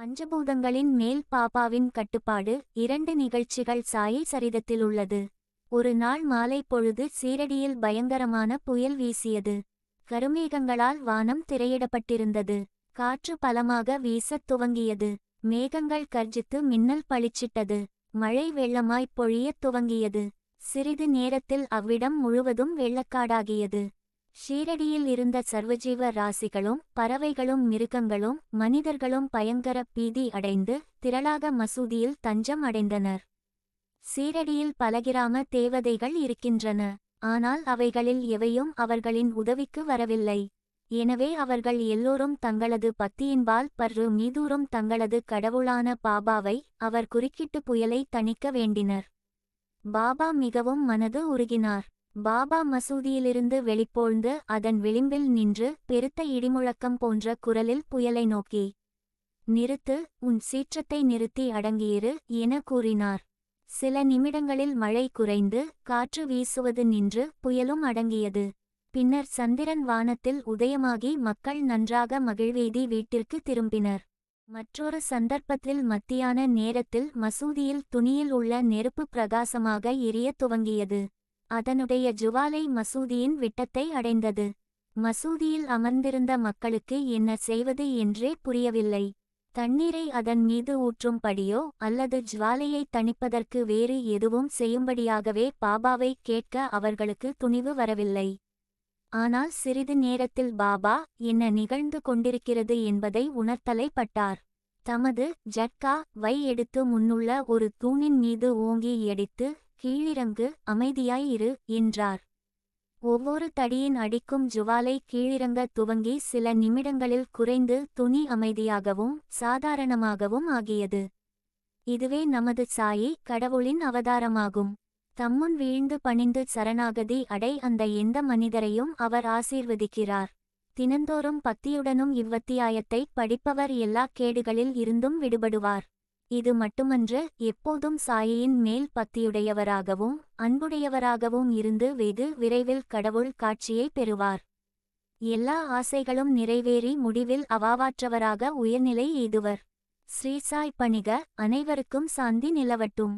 பஞ்சபூதங்களின் மேல் பாபாவின் கட்டுப்பாடு. 2 நிகழ்ச்சிகள் சாயி சரிதத்தில் உள்ளது. ஒரு நாள் மாலை பொழுது சீரடியில் பயங்கரமான புயல் வீசியது. கருமேகங்களால் வானம் திரையிடப்பட்டிருந்தது. காற்று பலமாக வீசத் துவங்கியது. மேகங்கள் கர்ஜித்து மின்னல் பளிச்சிட்டது. மழை வெள்ளமாய்ப் பொழியத் துவங்கியது. சிறிது நேரத்தில் அவ்விடம் முழுவதும் வெள்ளக்காடாகியது. ஷீரடியில் இருந்த சர்வஜீவ ராசிகளும் பறவைகளும் மிருகங்களும் மனிதர்களும் பயங்கர பீதி அடைந்து திரளாக மசூதியில் தஞ்சம் அடைந்தனர். சீரடியில் பல கிராம தேவதைகள் இருக்கின்றன. ஆனால் அவைகளில் எவையும் அவர்களின் உதவிக்கு வரவில்லை. எனவே அவர்கள் எல்லோரும் தங்களது பக்தியின்பால் பற்று மீதூறும் தங்களது கடவுளான பாபாவை அவர் குறுக்கிட்டு புயலை தணிக்க வேண்டினர். பாபா மிகவும் மனது உருகினார். பாபா மசூதியிலிருந்து வெளிப்போழ்ந்து அதன் விளிம்பில் நின்று பெருத்த இடிமுழக்கம் போன்ற குரலில் புயலை நோக்கி, "நிறுத்து, உன் சீற்றத்தை நிறுத்தி அடங்கியிரு" என கூறினார். சில நிமிடங்களில் மழை குறைந்து காற்று வீசுவது நின்று புயலும் அடங்கியது. பின்னர் சந்திரன் வானத்தில் உதயமாகி மக்கள் நன்றாக மகிழ்வெய்தி வீட்டிற்கு திரும்பினர். மற்றொரு சந்தர்ப்பத்தில் மத்தியான நேரத்தில் மசூதியில் துணியில் உள்ள நெருப்பு பிரகாசமாக எரியத் துவங்கியது. அதனுடைய ஜுவாலை மசூதியின் விட்டத்தை அடைந்தது. மசூதியில் அமர்ந்திருந்த மக்களுக்கு என்ன செய்வது என்றே புரியவில்லை. தண்ணீரை அதன் மீது ஊற்றும்படியோ அல்லது ஜுவாலையை தணிப்பதற்கு வேறு எதுவும் செய்யும்படியாகவே பாபாவை கேட்க அவர்களுக்கு துணிவு வரவில்லை. ஆனால் சிறிது நேரத்தில் பாபா என்ன நிகழ்ந்து கொண்டிருக்கிறது என்பதை உணர்த்தலைப்பட்டார். தமது ஜட்கா வை எடுத்து முன்னுள்ள ஒரு தூணின் மீது ஓங்கி எடித்து, "கீழிறங்கு, அமைதியாய் இரு" என்றார். ஒவ்வொரு தடியின் அடிக்கும் ஜுவாலை கீழிறங்க துவங்கி சில நிமிடங்களில் குறைந்து துணி அமைதியாகவும் சாதாரணமாகவும் ஆகியது. இதுவே நமது சாயி கடவுளின் அவதாரமாகும். தம்முன் வீழ்ந்து பணிந்து சரணாகதி அடை அந்த எந்த மனிதரையும் அவர் ஆசீர்வதிக்கிறார். தினந்தோறும் பக்தியுடனும் இவ்வத்தியாயத்தை படிப்பவர் எல்லா கேடுகளில் இருந்தும் விடுபடுவார். இது மட்டுமன்று, எப்போதும் சாயியின் மேல் பக்தியுடையவராகவும் அன்புடையவராகவும் இருந்து வெகு விரைவில் கடவுள் காட்சியை பெறுவார். எல்லா ஆசைகளும் நிறைவேறி முடிவில் அவாவாற்றவராக உயர்நிலை எய்துவர். ஸ்ரீ சாய் பணிக. அனைவருக்கும் சாந்தி நிலவட்டும்.